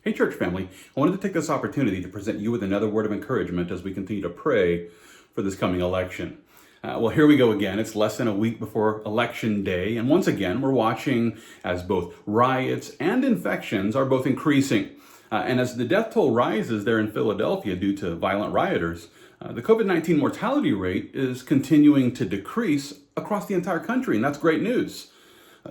Hey, church family, I wanted to take this opportunity to present you with another word of encouragement as we continue to pray for this coming election. Well, here we go again. It's less than a week before Election Day, and once again, we're watching as both riots and infections are both increasing. And as the death toll rises there in Philadelphia due to violent rioters, the COVID-19 mortality rate is continuing to decrease across the entire country, and that's great news.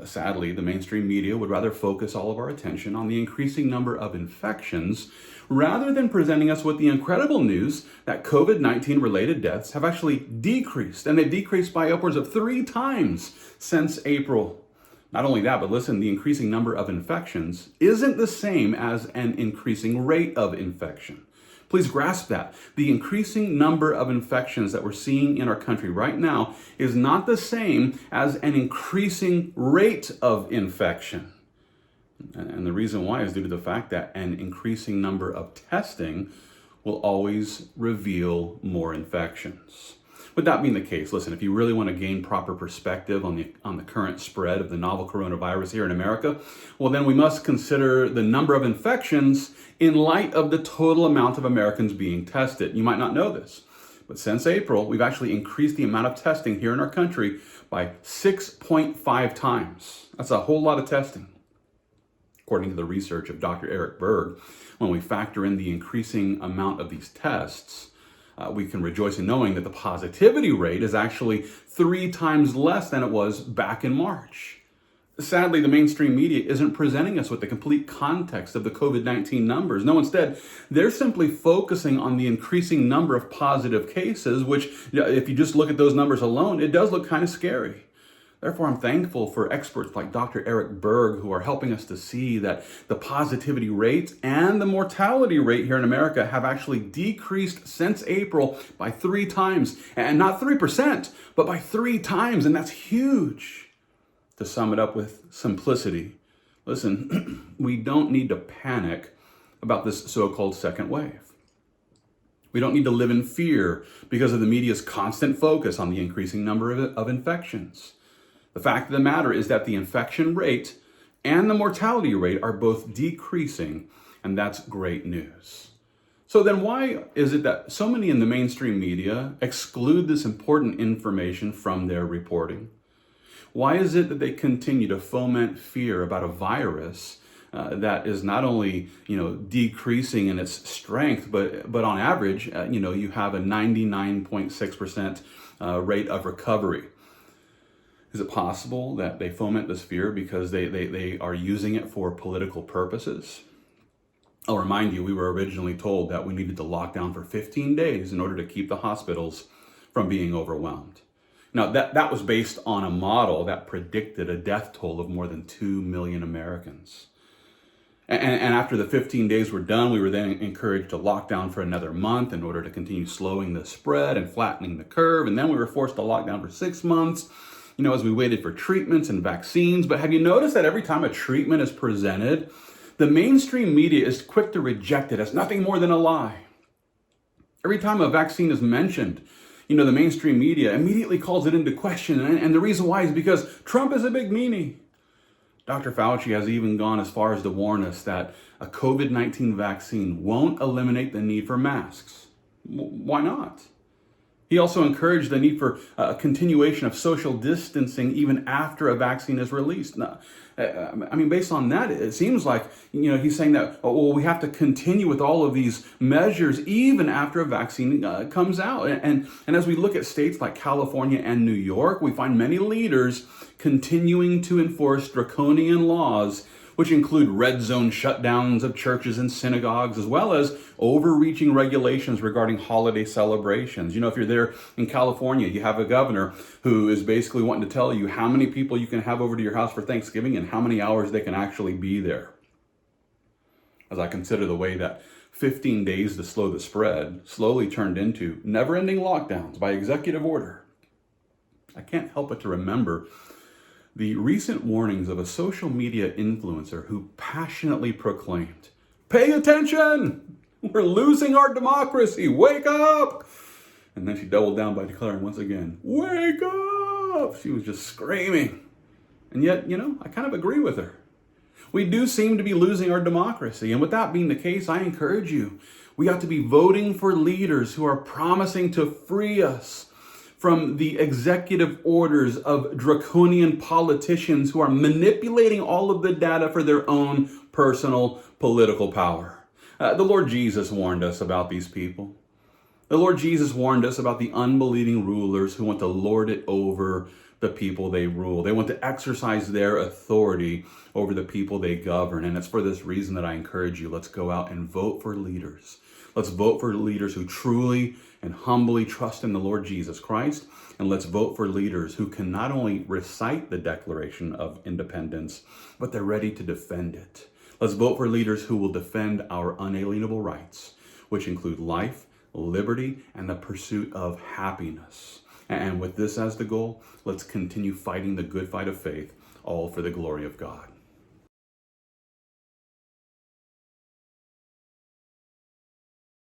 Sadly, the mainstream media would rather focus all of our attention on the increasing number of infections rather than presenting us with the incredible news that COVID-19 related deaths have actually decreased, and they've decreased by upwards of 3 times since April. Not only that, but listen, the increasing number of infections isn't the same as an increasing rate of infection. Please grasp that. The increasing number of infections that we're seeing in our country right now is not the same as an increasing rate of infection. And the reason why is due to the fact that an increasing number of testing will always reveal more infections. With that being the case, listen, if you really want to gain proper perspective on the current spread of the novel coronavirus here in America, well, then we must consider the number of infections in light of the total amount of Americans being tested. You might not know this, but since April, we've actually increased the amount of testing here in our country by 6.5 times. That's a whole lot of testing. According to the research of Dr. Eric Berg, when we factor in the increasing amount of these tests, we can rejoice in knowing that the positivity rate is actually 3 times less than it was back in March. Sadly, the mainstream media isn't presenting us with the complete context of the COVID-19 numbers. No, instead, they're simply focusing on the increasing number of positive cases, which, if you just look at those numbers alone, it does look kind of scary. Therefore, I'm thankful for experts like Dr. Eric Berg who are helping us to see that the positivity rate and the mortality rate here in America have actually decreased since April by 3 times. And not 3%, but by 3 times. And that's huge. To sum it up with simplicity, listen, we don't need to panic about this so-called second wave. We don't need to live in fear because of the media's constant focus on the increasing number of infections. The fact of the matter is that the infection rate and the mortality rate are both decreasing, and that's great news. So then why is it that so many in the mainstream media exclude this important information from their reporting? Why is it that they continue to foment fear about a virus that is not only, decreasing in its strength, but on average, you have a 99.6% rate of recovery? Is it possible that they foment this fear because they are using it for political purposes? I'll remind you, we were originally told that we needed to lock down for 15 days in order to keep the hospitals from being overwhelmed. Now, that was based on a model that predicted a death toll of more than 2 million Americans. And after the 15 days were done, we were then encouraged to lock down for another month in order to continue slowing the spread and flattening the curve. And then we were forced to lock down for 6 months, as we waited for treatments and vaccines. But have you noticed that every time a treatment is presented, the mainstream media is quick to reject it as nothing more than a lie? Every time a vaccine is mentioned, the mainstream media immediately calls it into question. And the reason why is because Trump is a big meanie. Dr. Fauci has even gone as far as to warn us that a COVID-19 vaccine won't eliminate the need for masks. Why not? He also encouraged the need for a continuation of social distancing even after a vaccine is released. Now, based on that, it seems like, he's saying that, we have to continue with all of these measures even after a vaccine comes out. And as we look at states like California and New York, we find many leaders continuing to enforce draconian laws, which include red zone shutdowns of churches and synagogues, as well as overreaching regulations regarding holiday celebrations. If you're there in California, you have a governor who is basically wanting to tell you how many people you can have over to your house for Thanksgiving and how many hours they can actually be there. As I consider the way that 15 days to slow the spread slowly turned into never-ending lockdowns by executive order, I can't help but to remember the recent warnings of a social media influencer who passionately proclaimed, "Pay attention! We're losing our democracy! Wake up!" And then she doubled down by declaring once again, "Wake up!" She was just screaming. And yet, I kind of agree with her. We do seem to be losing our democracy. And with that being the case, I encourage you, we ought to be voting for leaders who are promising to free us from the executive orders of draconian politicians who are manipulating all of the data for their own personal political power. The Lord Jesus warned us about these people. The Lord Jesus warned us about the unbelieving rulers who want to lord it over the people they rule. They want to exercise their authority over the people they govern. And it's for this reason that I encourage you, let's go out and vote for leaders. Let's vote for leaders who truly and humbly trust in the Lord Jesus Christ. And let's vote for leaders who can not only recite the Declaration of Independence, but they're ready to defend it. Let's vote for leaders who will defend our unalienable rights, which include life, liberty, and the pursuit of happiness. And with this as the goal, let's continue fighting the good fight of faith, all for the glory of God.